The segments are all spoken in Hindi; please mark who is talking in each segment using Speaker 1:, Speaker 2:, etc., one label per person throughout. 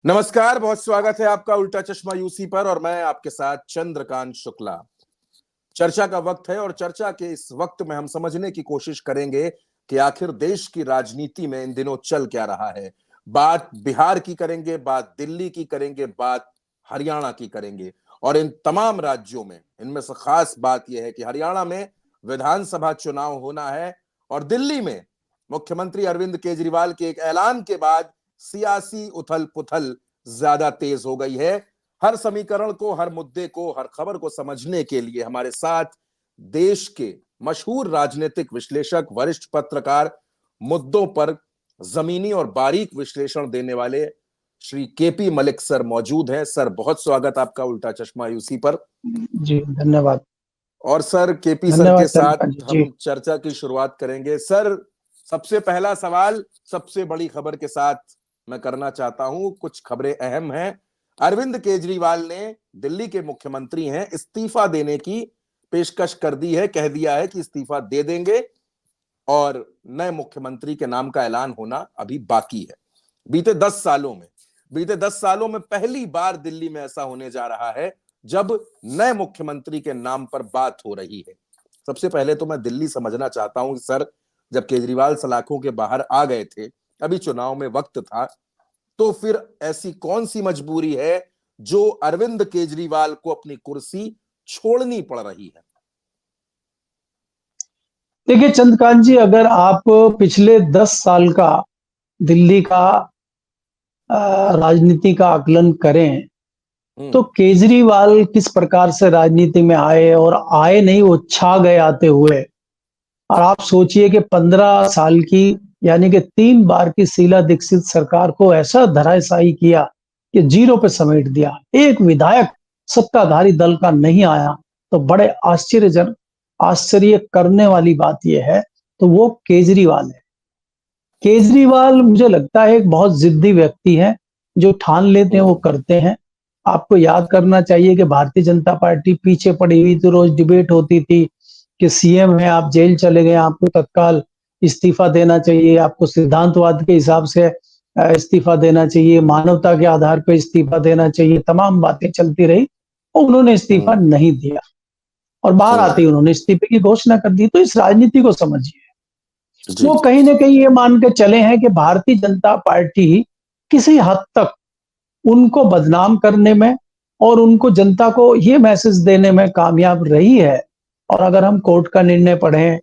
Speaker 1: नमस्कार, बहुत स्वागत है आपका उल्टा चश्मा यूसी पर। और मैं आपके साथ चंद्रकांत शुक्ला। चर्चा का वक्त है और चर्चा के इस वक्त में हम समझने की कोशिश करेंगे कि आखिर देश की राजनीति में इन दिनों चल क्या रहा है। बात बिहार की करेंगे, बात दिल्ली की करेंगे, बात हरियाणा की करेंगे। और इन तमाम राज्यों में इनमें से खास बात यह है कि हरियाणा में विधानसभा चुनाव होना है और दिल्ली में मुख्यमंत्री अरविंद केजरीवाल के एक ऐलान के बाद सियासी उथल पुथल ज्यादा तेज हो गई है। हर समीकरण को, हर मुद्दे को, हर खबर को समझने के लिए हमारे साथ देश के मशहूर राजनीतिक विश्लेषक, वरिष्ठ पत्रकार, मुद्दों पर जमीनी और बारीक विश्लेषण देने वाले श्री केपी मलिक सर मौजूद हैं। सर, बहुत स्वागत आपका उल्टा चश्मा यूसी पर।
Speaker 2: जी धन्यवाद।
Speaker 1: और सर, केपी सर के
Speaker 2: धन्यवाद चंद्रकांत
Speaker 1: साथ
Speaker 2: जी।
Speaker 1: हम चर्चा की शुरुआत करेंगे। सर, सबसे पहला सवाल सबसे बड़ी खबर के साथ मैं करना चाहता हूं। कुछ खबरें अहम हैं। अरविंद केजरीवाल ने, दिल्ली के मुख्यमंत्री हैं, इस्तीफा देने की पेशकश कर दी है। कह दिया है कि इस्तीफा दे देंगे और नए मुख्यमंत्री के नाम का ऐलान होना अभी बाकी है। बीते 10 सालों में पहली बार दिल्ली में ऐसा होने जा रहा है जब नए मुख्यमंत्री के नाम पर बात हो रही है। सबसे पहले तो मैं दिल्ली समझना चाहता हूं कि सर, जब केजरीवाल सलाखों के बाहर आ गए थे, अभी चुनाव में वक्त था, तो फिर ऐसी कौन सी मजबूरी है जो अरविंद केजरीवाल को अपनी कुर्सी छोड़नी पड़ रही है?
Speaker 2: देखिए चंद्रकांत जी, अगर आप पिछले 10 साल का दिल्ली का राजनीति का आकलन करें तो केजरीवाल किस प्रकार से राजनीति में आए, और आए नहीं, वो छा गए आते हुए। और आप सोचिए कि 15 साल की, यानी कि 3 बार की शीला दीक्षित सरकार को ऐसा धराशायी किया कि जीरो पे समेट दिया। एक विधायक सत्ताधारी दल का नहीं आया। तो बड़े आश्चर्य करने वाली बात यह है, तो वो केजरीवाल है। केजरीवाल मुझे लगता है एक बहुत जिद्दी व्यक्ति है, जो ठान लेते हैं वो करते हैं। आपको याद करना चाहिए कि भारतीय जनता पार्टी पीछे पड़ी हुई, तो रोज डिबेट होती थी कि सीएम है, आप जेल चले गए, आपको तत्काल इस्तीफा देना चाहिए, आपको सिद्धांतवाद के हिसाब से इस्तीफा देना चाहिए, मानवता के आधार पर इस्तीफा देना चाहिए। तमाम बातें चलती रही और उन्होंने इस्तीफा नहीं दिया, और बाहर आते ही उन्होंने इस्तीफे की घोषणा कर दी। तो इस राजनीति को समझिए। वो कहीं ना कहीं ये मान के चले हैं कि भारतीय जनता पार्टी किसी हद तक उनको बदनाम करने में और उनको जनता को ये मैसेज देने में कामयाब रही है। और अगर हम कोर्ट का निर्णय पढ़ें,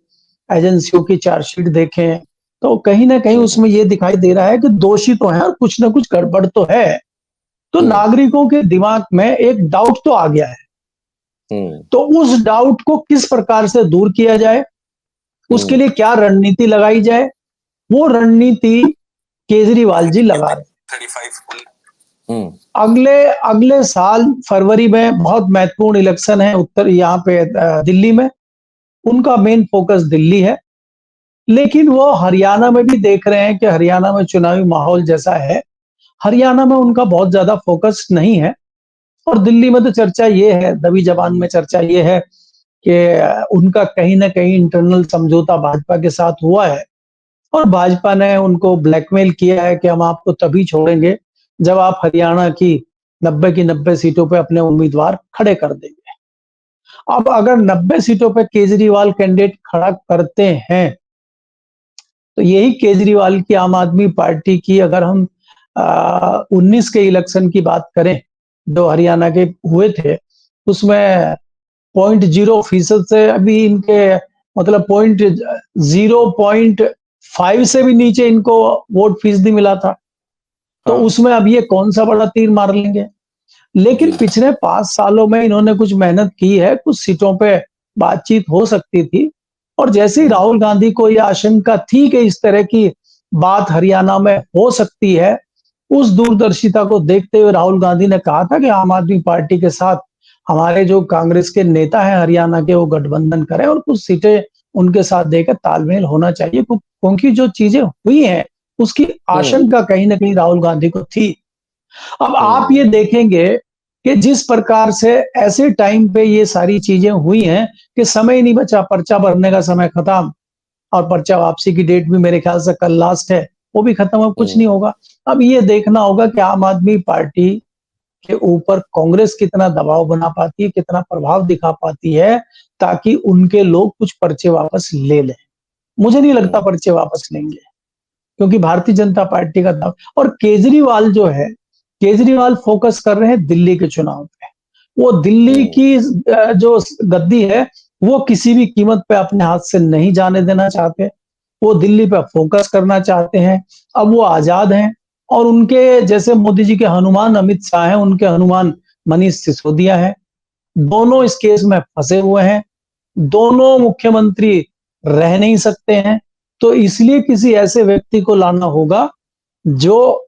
Speaker 2: एजेंसियों की चार्जशीट देखें, तो कहीं ना कहीं उसमें ये दिखाई दे रहा है कि दोषी तो है और कुछ ना कुछ गड़बड़ तो है। तो नागरिकों के दिमाग में एक डाउट तो आ गया है। तो उस डाउट को किस प्रकार से दूर किया जाए, उसके लिए क्या रणनीति लगाई जाए, वो रणनीति केजरीवाल जी लगा रहे हैं। अगले साल फरवरी में बहुत महत्वपूर्ण इलेक्शन है उत्तर, यहाँ पे दिल्ली में। उनका मेन फोकस दिल्ली है, लेकिन वो हरियाणा में भी देख रहे हैं कि हरियाणा में चुनावी माहौल जैसा है, हरियाणा में उनका बहुत ज्यादा फोकस नहीं है। और दिल्ली में तो चर्चा ये है, दबी जबान में चर्चा ये है कि उनका कहीं ना कहीं इंटरनल समझौता भाजपा के साथ हुआ है, और भाजपा ने उनको ब्लैकमेल किया है कि हम आपको तभी छोड़ेंगे जब आप हरियाणा की 90 की 90 सीटों पे अपने उम्मीदवार खड़े कर देंगे। अब अगर 90 सीटों पे केजरीवाल कैंडिडेट खड़ा करते हैं, तो यही केजरीवाल की आम आदमी पार्टी की, अगर हम 19 के इलेक्शन की बात करें जो हरियाणा के हुए थे, उसमें 0.0% से अभी इनके, मतलब 0.5 से भी नीचे इनको वोट फीसदी मिला था। तो उसमें अब ये कौन सा बड़ा तीर मार लेंगे। लेकिन पिछले 5 सालों में इन्होंने कुछ मेहनत की है, कुछ सीटों पे बातचीत हो सकती थी। और जैसे ही राहुल गांधी को यह आशंका थी कि इस तरह की बात हरियाणा में हो सकती है, उस दूरदर्शिता को देखते हुए राहुल गांधी ने कहा था कि आम आदमी पार्टी के साथ हमारे जो कांग्रेस के नेता हैं हरियाणा के, वो गठबंधन करें और कुछ सीटें उनके साथ देकर तालमेल होना चाहिए, क्योंकि जो चीजें हुई हैं उसकी आशंका कहीं ना कहीं राहुल गांधी को थी। अब आप ये देखेंगे कि जिस प्रकार से ऐसे टाइम पे ये सारी चीजें हुई हैं कि समय ही नहीं बचा, पर्चा भरने का समय खत्म, और पर्चा वापसी की डेट भी मेरे ख्याल से कल लास्ट है, वो भी खत्म, अब कुछ नहीं होगा। अब ये देखना होगा कि आम आदमी पार्टी के ऊपर कांग्रेस कितना दबाव बना पाती है, कितना प्रभाव दिखा पाती है, ताकि उनके लोग कुछ पर्चे वापस ले लें। मुझे नहीं लगता पर्चे वापस लेंगे, क्योंकि भारतीय जनता पार्टी का दबाव। और केजरीवाल जो है, केजरीवाल फोकस कर रहे हैं दिल्ली के चुनाव पे। वो दिल्ली की जो गद्दी है वो किसी भी कीमत पे अपने हाथ से नहीं जाने देना चाहते। वो दिल्ली पे फोकस करना चाहते हैं। अब वो आजाद हैं, और उनके जैसे मोदी जी के हनुमान अमित शाह हैं, उनके हनुमान मनीष सिसोदिया है। दोनों इस केस में फंसे हुए हैं, दोनों मुख्यमंत्री रह नहीं सकते हैं। तो इसलिए किसी ऐसे व्यक्ति को लाना होगा जो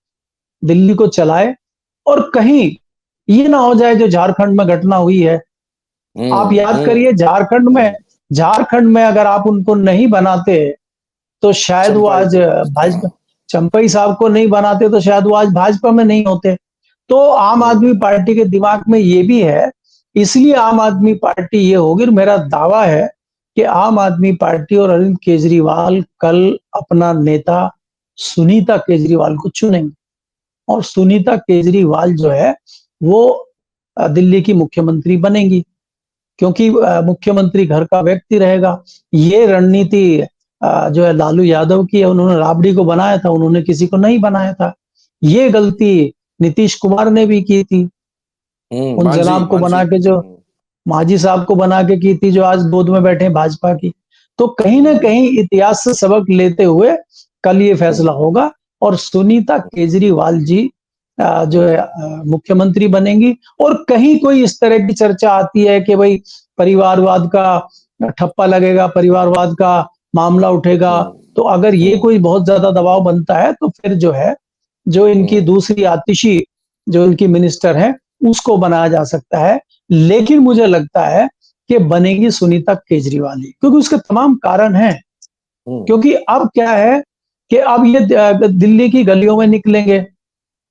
Speaker 2: दिल्ली को चलाए। और कहीं ये ना हो जाए जो झारखंड में घटना हुई है। आप याद करिए, झारखंड में अगर आप उनको नहीं बनाते तो शायद वो
Speaker 1: चंपाई
Speaker 2: आज
Speaker 1: को,
Speaker 2: भाजपा, चंपई साहब को नहीं बनाते तो शायद वो आज भाजपा में नहीं होते। तो आम आदमी पार्टी के दिमाग में ये भी है, इसलिए आम आदमी पार्टी ये होगी। और मेरा दावा है कि आम आदमी पार्टी और अरविंद केजरीवाल कल अपना नेता सुनीता केजरीवाल को चुनेंगे, और सुनीता केजरीवाल जो है वो दिल्ली की मुख्यमंत्री बनेंगी, क्योंकि मुख्यमंत्री घर का व्यक्ति रहेगा। ये रणनीति जो है लालू यादव की है, उन्होंने राबड़ी को बनाया था, उन्होंने किसी को नहीं बनाया था। ये गलती नीतीश कुमार ने भी की थी, उन
Speaker 1: मांझी
Speaker 2: जनाब को
Speaker 1: मांझी।
Speaker 2: बना के, जो मांझी साहब को बना के की थी, जो आज गोद में बैठे हैं भाजपा की। तो कहीं ना कहीं इतिहास से सबक लेते हुए कल ये फैसला होगा, और सुनीता केजरीवाल जी जो है मुख्यमंत्री बनेंगी। और कहीं कोई इस तरह की चर्चा आती है कि भाई परिवारवाद का ठप्पा लगेगा, परिवारवाद का मामला उठेगा, तो अगर ये कोई बहुत ज्यादा दबाव बनता है तो फिर जो है, जो इनकी दूसरी आतिशी जो इनकी मिनिस्टर है उसको बनाया जा सकता है। लेकिन मुझे लगता है कि बनेगी सुनीता केजरीवाल ही, क्योंकि उसके तमाम कारण हैं। क्योंकि अब क्या है कि अब ये दिल्ली की गलियों में निकलेंगे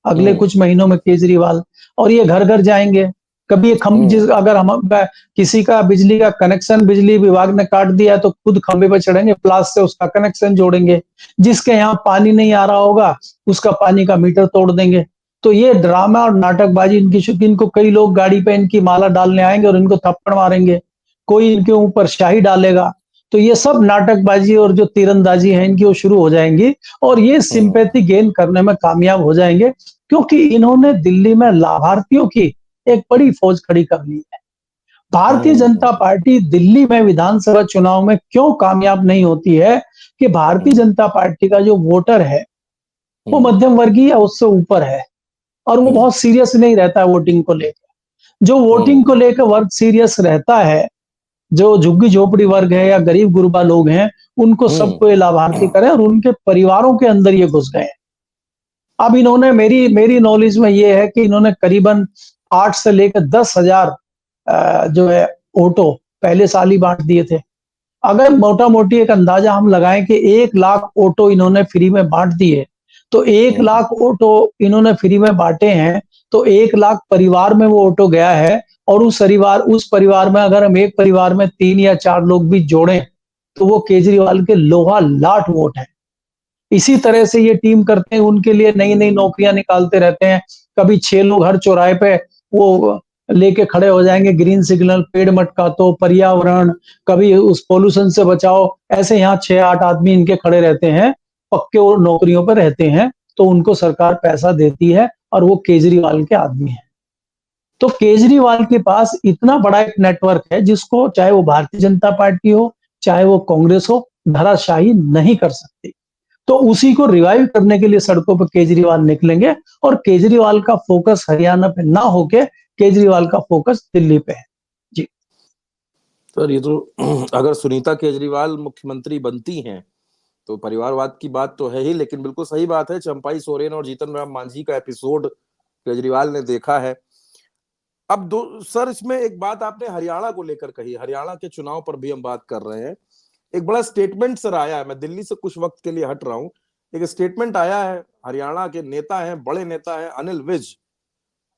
Speaker 2: अगले कुछ महीनों में केजरीवाल, और ये घर घर जाएंगे। कभी अगर हम किसी का बिजली का कनेक्शन बिजली विभाग ने काट दिया है तो खुद खंबे पर चढ़ेंगे, प्लास से उसका कनेक्शन जोड़ेंगे। जिसके यहाँ पानी नहीं आ रहा होगा उसका पानी का मीटर तोड़ देंगे। तो ये ड्रामा और नाटकबाजी इनको कई लोग गाड़ी पे इनकी माला डालने आएंगे और इनको थप्पड़ मारेंगे, कोई इनके ऊपर शाही डालेगा। तो ये सब नाटकबाजी और जो तीरंदाजी है इनकी वो शुरू हो जाएंगी, और ये सिंपैथी गेन करने में कामयाब हो जाएंगे, क्योंकि इन्होंने दिल्ली में लाभार्थियों की एक बड़ी फौज खड़ी कर ली है। भारतीय जनता पार्टी दिल्ली में विधानसभा चुनाव में क्यों कामयाब नहीं होती है कि भारतीय जनता पार्टी का जो वोटर है वो मध्यम वर्गीय या उससे ऊपर है, और वो बहुत सीरियस नहीं रहता है वोटिंग को लेकर। जो वोटिंग को लेकर वर्ग सीरियस रहता है, जो झुग्गी झोपड़ी वर्ग है या गरीब गुरबा लोग हैं, उनको सबको ये लाभार्थी करें, और उनके परिवारों के अंदर ये घुस गए। अब इन्होंने मेरी मेरी नॉलेज में ये है कि इन्होंने करीबन 8 से लेकर 10,000 जो है ऑटो पहले साल ही बांट दिए थे। अगर मोटा मोटी एक अंदाजा हम लगाएं कि 1 लाख ऑटो इन्होंने फ्री में बांट दिए, तो 1 लाख ऑटो इन्होंने फ्री में बांटे हैं, तो 1 लाख परिवार में वो ऑटो गया है। और उस परिवार में अगर हम एक परिवार में 3 या 4 लोग भी जोड़ें तो वो केजरीवाल के लोहा लाट वोट है। इसी तरह से ये टीम करते हैं, उनके लिए नई नई नौकरियां निकालते रहते हैं। कभी 6 लोग हर चौराहे पे वो लेके खड़े हो जाएंगे, ग्रीन सिग्नल, पेड़ मत काटो, पर्यावरण, कभी उस पोल्यूशन से बचाओ। ऐसे यहाँ 6-8 आदमी इनके खड़े रहते हैं, पक्के और नौकरियों पर रहते हैं, तो उनको सरकार पैसा देती है, और वो केजरीवाल के आदमी है। तो केजरीवाल के पास इतना बड़ा एक नेटवर्क है जिसको चाहे वो भारतीय जनता पार्टी हो चाहे वो कांग्रेस हो, धराशायी नहीं कर सकती। तो उसी को रिवाइव करने के लिए सड़कों पर केजरीवाल निकलेंगे, और केजरीवाल का फोकस हरियाणा पे ना होके केजरीवाल का फोकस दिल्ली पे है। जी
Speaker 1: सर, ये तो अगर सुनीता केजरीवाल मुख्यमंत्री बनती हैं तो परिवारवाद की बात तो है ही, लेकिन बिल्कुल सही बात है, चंपाई सोरेन और जीतन राम मांझी का एपिसोड केजरीवाल ने देखा है। अब दो सर, इसमें एक बात आपने हरियाणा को लेकर कही, हरियाणा के चुनाव पर भी हम बात कर रहे हैं। एक बड़ा स्टेटमेंट सर आया है, मैं दिल्ली से कुछ वक्त के लिए हट रहा हूं, एक स्टेटमेंट आया है, हरियाणा के नेता हैं, बड़े नेता हैं अनिल विज,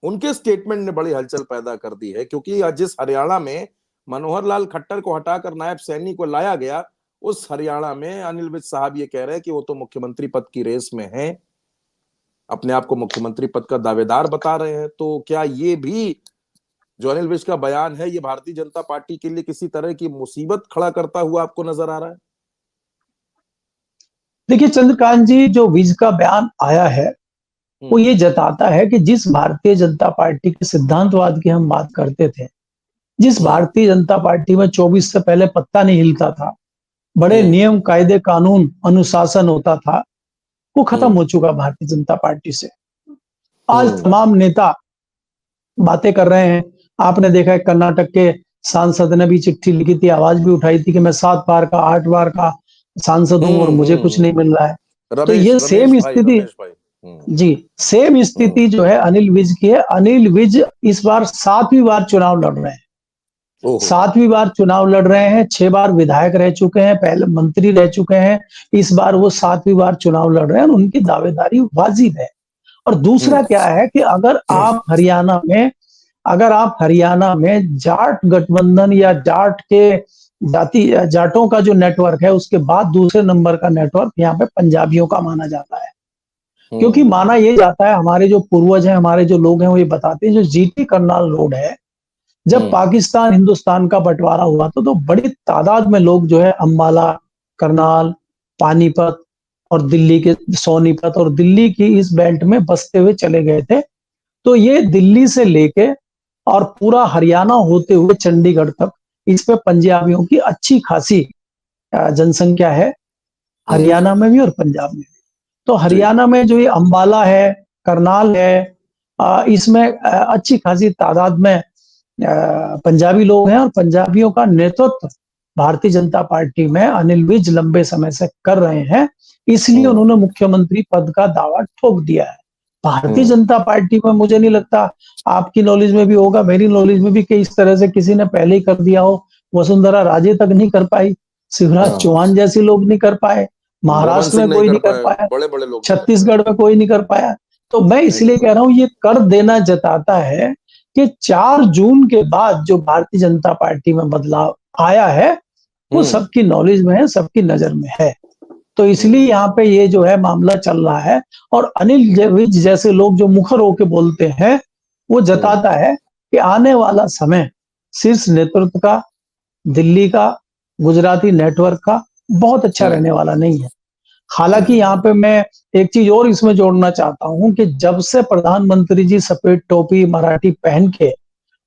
Speaker 1: उनके स्टेटमेंट ने बड़ी हलचल पैदा कर दी है। क्योंकि जिस हरियाणा में मनोहर लाल खट्टर को हटाकर नायब सैनी को लाया गया, उस हरियाणा में अनिल विज साहब ये कह रहे हैं कि वो तो मुख्यमंत्री पद की रेस में हैं, अपने आप को मुख्यमंत्री पद का दावेदार बता रहे हैं। तो क्या ये भी जो अनिल विज का बयान है, ये भारतीय जनता पार्टी के लिए किसी तरह की मुसीबत खड़ा करता हुआ आपको नजर आ रहा है?
Speaker 2: देखिए चंद्रकांत जी, जो विज का बयान आया है वो
Speaker 1: हम्म।
Speaker 2: ये जताता है कि जिस भारतीय जनता पार्टी के सिद्धांतवाद की हम बात करते थे, जिस
Speaker 1: हम्म।
Speaker 2: भारतीय जनता पार्टी में 24 से पहले पत्ता नहीं हिलता था, बड़े
Speaker 1: हम्म।
Speaker 2: नियम कायदे कानून अनुशासन होता था, वो खत्म
Speaker 1: हम्म।
Speaker 2: हो चुका भारतीय जनता पार्टी से। आज
Speaker 1: हम्म।
Speaker 2: तमाम नेता बातें कर रहे हैं। आपने देखा है कर्नाटक के सांसद ने भी चिट्ठी लिखी थी, आवाज भी उठाई थी कि मैं 7 बार का 8 बार का सांसद हूं और मुझे कुछ नहीं मिल रहा है। तो
Speaker 1: रमेश
Speaker 2: ये
Speaker 1: रमेश
Speaker 2: सेम
Speaker 1: भाई,
Speaker 2: स्थिति,
Speaker 1: रमेश भाई।
Speaker 2: जी, सेम
Speaker 1: हम्म।
Speaker 2: स्थिति जो है अनिल विज की है। अनिल विज इस बार 7वीं बार चुनाव लड़ रहे हैं।
Speaker 1: ओहो।
Speaker 2: 7वीं बार चुनाव लड़ रहे हैं। 6 बार विधायक रह चुके हैं, पहले मंत्री रह चुके हैं। इस बार वो 7वीं बार चुनाव लड़ रहे हैं और उनकी दावेदारी वाजिब है। और दूसरा
Speaker 1: हम्म।
Speaker 2: क्या है कि अगर आप हरियाणा में जाट गठबंधन या जाट के जाति जाटों का जो नेटवर्क है, उसके बाद दूसरे नंबर का नेटवर्क यहाँ पे पंजाबियों का माना जाता है। क्योंकि
Speaker 1: हम्म।
Speaker 2: माना ये जाता है, हमारे जो पूर्वज हैं, हमारे जो लोग हैं, वो ये बताते हैं जो जीटी करनाल रोड है, जब
Speaker 1: हम्म।
Speaker 2: पाकिस्तान हिंदुस्तान का बंटवारा हुआ तो बड़ी तादाद में लोग जो है अंबाला, करनाल, पानीपत और दिल्ली के सोनीपत और दिल्ली की इस बेल्ट में बसते हुए चले गए थे। तो ये दिल्ली से लेके और पूरा हरियाणा होते हुए चंडीगढ़ तक इस पे पंजाबियों की अच्छी खासी जनसंख्या है,
Speaker 1: हम्म।
Speaker 2: हरियाणा में भी और पंजाब में भी। तो
Speaker 1: जी।
Speaker 2: हरियाणा में जो ये अंबाला है, करनाल है, इसमें अच्छी खासी तादाद में पंजाबी लोग हैं और पंजाबियों का नेतृत्व भारतीय जनता पार्टी में अनिल विज लंबे समय से कर रहे हैं। इसलिए
Speaker 1: हम्म।
Speaker 2: उन्होंने मुख्यमंत्री पद का दावा ठोक दिया है। भारतीय
Speaker 1: हम्म।
Speaker 2: जनता पार्टी में मुझे नहीं लगता, आपकी नॉलेज में भी होगा, मेरी नॉलेज में भी, कि इस तरह से किसी ने पहले ही कर दिया हो। वसुंधरा राजे तक नहीं कर पाई, शिवराज
Speaker 1: हाँ।
Speaker 2: चौहान जैसे लोग नहीं कर पाए,
Speaker 1: मोहन
Speaker 2: महाराष्ट्र
Speaker 1: सिंह
Speaker 2: में
Speaker 1: नहीं
Speaker 2: कोई
Speaker 1: कर
Speaker 2: नहीं कर
Speaker 1: पाए,
Speaker 2: पाया,
Speaker 1: बड़े बड़े लोग नहीं कर पाए।
Speaker 2: छत्तीसगढ़ में कोई नहीं कर पाया। तो मैं
Speaker 1: नहीं कर
Speaker 2: इसलिए कह
Speaker 1: पाए।
Speaker 2: रहा हूं, ये कर देना जताता है कि 4 जून के बाद जो भारतीय जनता पार्टी में बदलाव आया है वो
Speaker 1: हम्म।
Speaker 2: सबकी नॉलेज में है, सबकी नजर में है। तो इसलिए
Speaker 1: हम्म।
Speaker 2: यहाँ पे ये जो है मामला चल रहा है। और अनिल विज जैसे लोग जो मुखर होके बोलते हैं, वो
Speaker 1: हम्म।
Speaker 2: जताता है कि आने वाला समय शीर्ष नेतृत्व का, दिल्ली का, गुजराती नेटवर्क का बहुत अच्छा
Speaker 1: हम्म।
Speaker 2: रहने वाला नहीं है। हालांकि यहाँ
Speaker 1: हम्म।
Speaker 2: पे मैं एक चीज और इसमें जोड़ना चाहता हूं कि जब से प्रधानमंत्री जी सफेद टोपी मराठी पहन के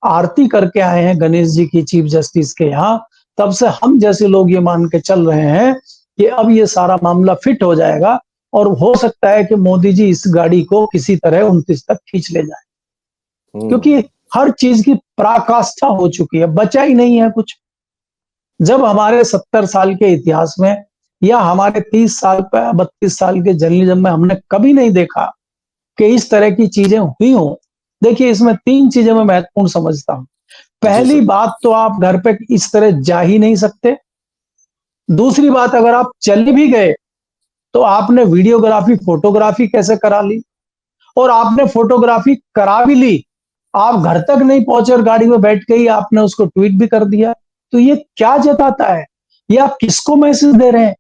Speaker 2: आरती करके आए हैं गणेश जी की चीफ जस्टिस के यहाँ, तब से हम जैसे लोग ये मान के चल रहे हैं कि अब ये सारा मामला फिट हो जाएगा और हो सकता है कि मोदी जी इस गाड़ी को किसी तरह 29 तक खींच ले जाए। क्योंकि
Speaker 1: हम्म।
Speaker 2: हर चीज की पराकाष्ठा हो चुकी है, बचा ही नहीं है कुछ। जब हमारे 70 साल के इतिहास में या हमारे 30 साल 32 साल के जर्नलिज्म में हमने कभी नहीं देखा कि इस तरह की चीजें हुई हों। देखिए, इसमें 3 चीजें मैं महत्वपूर्ण समझता हूं।
Speaker 1: जी
Speaker 2: पहली
Speaker 1: सर।
Speaker 2: बात तो आप घर पे इस तरह जा ही नहीं सकते। दूसरी बात, अगर आप चले भी गए तो आपने वीडियोग्राफी फोटोग्राफी कैसे करा ली, और आपने फोटोग्राफी करा भी ली, आप घर तक नहीं पहुंचे और गाड़ी में बैठ के ही आपने उसको ट्वीट भी कर दिया। तो ये क्या जताता है? ये आप किसको मैसेज दे रहे हैं?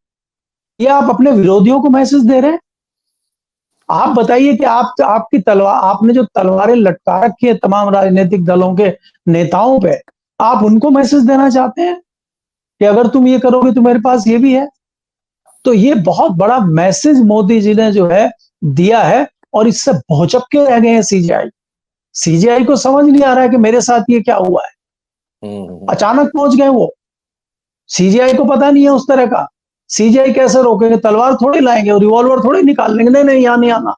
Speaker 2: ये आप अपने विरोधियों को मैसेज दे रहे हैं? आप बताइए कि आपकी तलवार, आपने जो तलवारें लटका रखी है तमाम राजनीतिक दलों के नेताओं पे, आप उनको मैसेज देना चाहते हैं कि अगर तुम ये करोगे तो मेरे पास ये भी है। तो ये बहुत बड़ा मैसेज मोदी जी ने जो है दिया है और इससे भौचक्के के रह गए हैं सीजेआई। सीजेआई को समझ नहीं आ रहा है कि मेरे साथ ये क्या हुआ है।
Speaker 1: हम्म।
Speaker 2: अचानक पहुंच गए वो। सीजेआई को पता नहीं है उस तरह का। सीजेआई कैसे रोकेंगे? तलवार थोड़ी लाएंगे और रिवॉल्वर थोड़ी निकाल लेंगे, नहीं नहीं यहाँ नहीं आना।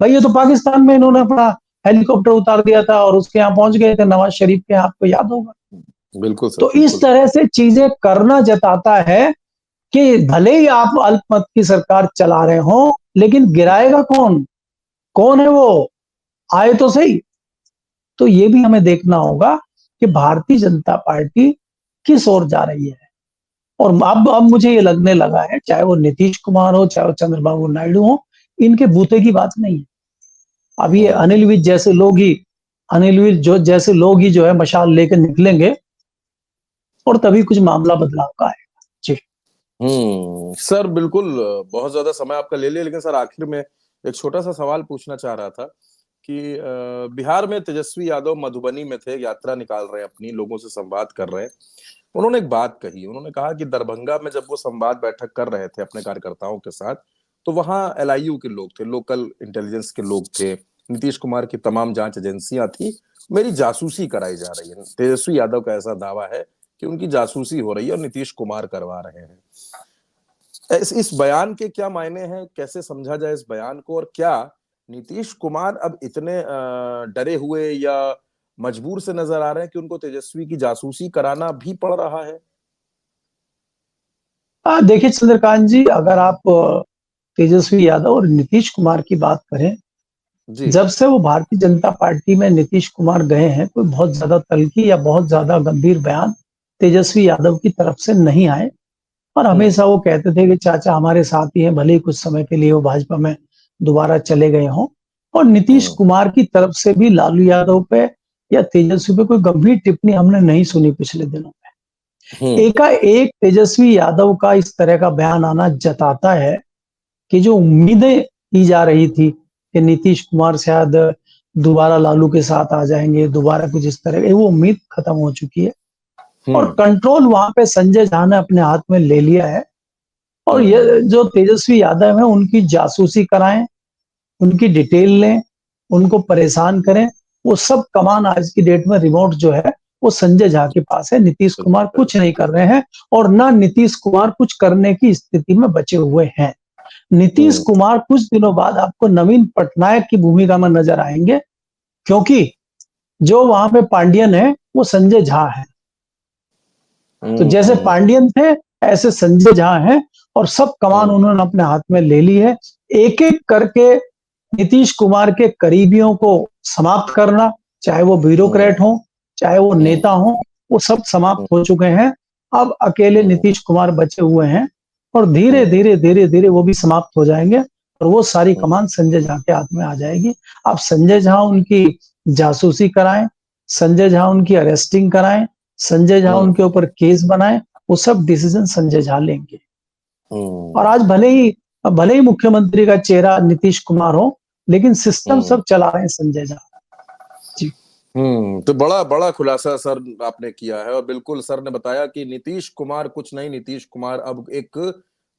Speaker 2: भाई ये तो पाकिस्तान में इन्होंने अपना हेलीकॉप्टर उतार दिया था और उसके यहाँ पहुंच गए थे नवाज शरीफ के, आपको याद होगा।
Speaker 1: बिल्कुल सर,
Speaker 2: तो इस
Speaker 1: बिल्कुल।
Speaker 2: तरह से चीजें करना जताता है कि भले ही आप अल्पमत की सरकार चला रहे हो, लेकिन गिराएगा कौन? कौन है वो? आए तो सही। तो ये भी हमें देखना होगा कि भारतीय जनता पार्टी किस ओर जा रही है। और अब मुझे ये लगने लगा है, चाहे वो नीतीश कुमार हो, चाहे वो चंद्रबाबू नायडू हो, इनके बूते की बात नहीं है। अब ये
Speaker 1: हम्म।
Speaker 2: अनिल विज जैसे लोग ही, अनिल विज जो जैसे लोग ही जो है मशाल लेकर निकलेंगे और तभी कुछ मामला बदलाव का आएगा। जी।
Speaker 1: सर बिल्कुल। बहुत ज्यादा समय आपका ले लिया, लेकिन सर आखिर में एक छोटा सा सवाल पूछना चाह रहा था कि बिहार में तेजस्वी यादव मधुबनी में थे, यात्रा निकाल रहे हैं, अपनी लोगों से संवाद कर रहे हैं। उन्होंने एक बात कही, उन्होंने कहा कि दरभंगा में जब वो संवाद बैठक कर रहे थे अपने कार्यकर्ताओं के साथ, तो वहां एलआईयू के लोग थे, लोकल इंटेलिजेंस के लोग थे, नीतीश कुमार की तमाम जांच एजेंसियां थी, मेरी जासूसी कराई जा रही है। तेजस्वी यादव का ऐसा दावा है कि उनकी जासूसी हो रही है और नीतीश कुमार करवा रहे हैं। इस बयान के क्या मायने हैं, कैसे समझा जाए इस बयान को, और क्या नीतीश कुमार अब इतने डरे हुए या मजबूर से नजर आ रहे हैं कि उनको तेजस्वी की जासूसी कराना भी पड़ रहा है?
Speaker 2: देखिए चंद्रकांत जी, अगर आप तेजस्वी यादव और नीतीश कुमार की बात करें,
Speaker 1: जी।
Speaker 2: जब से वो भारतीय जनता पार्टी में नीतीश कुमार गए हैं, कोई बहुत ज्यादा तल्खी या बहुत ज्यादा गंभीर बयान तेजस्वी यादव की तरफ से नहीं आए। और
Speaker 1: हम्म।
Speaker 2: हमेशा वो कहते थे कि चाचा हमारे साथ ही हैं, भले ही कुछ समय के लिए वो भाजपा में दोबारा चले गए हों। और नीतीश
Speaker 1: हम्म।
Speaker 2: कुमार की तरफ से भी लालू यादव पे या तेजस्वी पे कोई गंभीर टिप्पणी हमने नहीं सुनी पिछले दिनों में।
Speaker 1: हम्म।
Speaker 2: एकाएक तेजस्वी यादव का इस तरह का बयान आना जताता है कि जो उम्मीदें की जा रही थी कि नीतीश कुमार शायद दोबारा लालू के साथ आ जाएंगे, दोबारा कुछ इस तरह की, वो उम्मीद खत्म हो चुकी है। और
Speaker 1: हम्म।
Speaker 2: कंट्रोल वहां पे संजय झा ने अपने हाथ में ले लिया है। और ये
Speaker 1: हम्म।
Speaker 2: जो तेजस्वी यादव है, उनकी जासूसी कराएं, उनकी डिटेल लें, उनको परेशान करें, वो सब कमान आज की डेट में रिमोट जो है वो संजय झा के पास है। नीतीश कुमार कुछ नहीं कर रहे हैं और ना नीतीश कुमार कुछ करने की स्थिति में बचे हुए हैं। नीतीश
Speaker 1: हम्म।
Speaker 2: कुमार कुछ दिनों बाद आपको नवीन पटनायक की भूमिका में नजर आएंगे, क्योंकि जो वहां पे पांडियन है वो संजय झा है। तो जैसे
Speaker 1: हम्म।
Speaker 2: पांडियन थे ऐसे संजय झा हैं, और सब कमान
Speaker 1: हम्म।
Speaker 2: उन्होंने अपने हाथ में ले ली है। एक एक करके नीतीश कुमार के करीबियों को समाप्त करना, चाहे वो ब्यूरोक्रेट हो, चाहे वो
Speaker 1: हम्म।
Speaker 2: नेता हो, वो सब समाप्त हो चुके हैं। अब अकेले
Speaker 1: हम्म।
Speaker 2: नीतीश कुमार बचे हुए हैं, और धीरे
Speaker 1: हम्म।
Speaker 2: धीरे धीरे धीरे वो भी समाप्त हो जाएंगे और वो सारी कमान संजय झा के हाथ में आ जाएगी। अब संजय झा उनकी जासूसी कराएं, संजय झा उनकी अरेस्टिंग कराएं, संजय झा
Speaker 1: हम्म।
Speaker 2: उनके ऊपर केस बनाए, वो सब डिसीजन संजय झा लेंगे। और
Speaker 1: हम्म।
Speaker 2: आज भले ही मुख्यमंत्री का चेहरा नीतीश कुमार हो, लेकिन सिस्टम
Speaker 1: हम्म।
Speaker 2: सब चला रहे हैं संजय झा जी।
Speaker 1: तो बड़ा बड़ा खुलासा सर आपने किया है, और बिल्कुल सर ने बताया कि नीतीश कुमार कुछ नहीं, नीतीश कुमार अब एक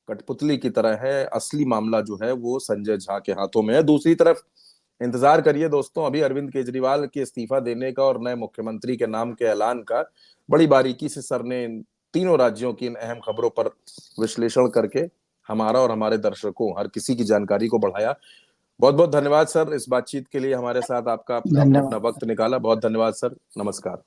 Speaker 1: कठपुतली की तरह है, असली मामला जो है वो संजय झा के हाथों में है। दूसरी तरफ इंतजार करिए दोस्तों, अभी अरविंद केजरीवाल के इस्तीफा देने का और नए मुख्यमंत्री के नाम के ऐलान का बड़ी बारीकी से सर ने इन तीनों राज्यों की इन अहम खबरों पर विश्लेषण करके हमारा और हमारे दर्शकों, हर किसी की जानकारी को बढ़ाया। बहुत बहुत धन्यवाद सर इस बातचीत के लिए, हमारे साथ आपने अपना
Speaker 2: धन्यवाद।
Speaker 1: वक्त निकाला। बहुत धन्यवाद सर, नमस्कार।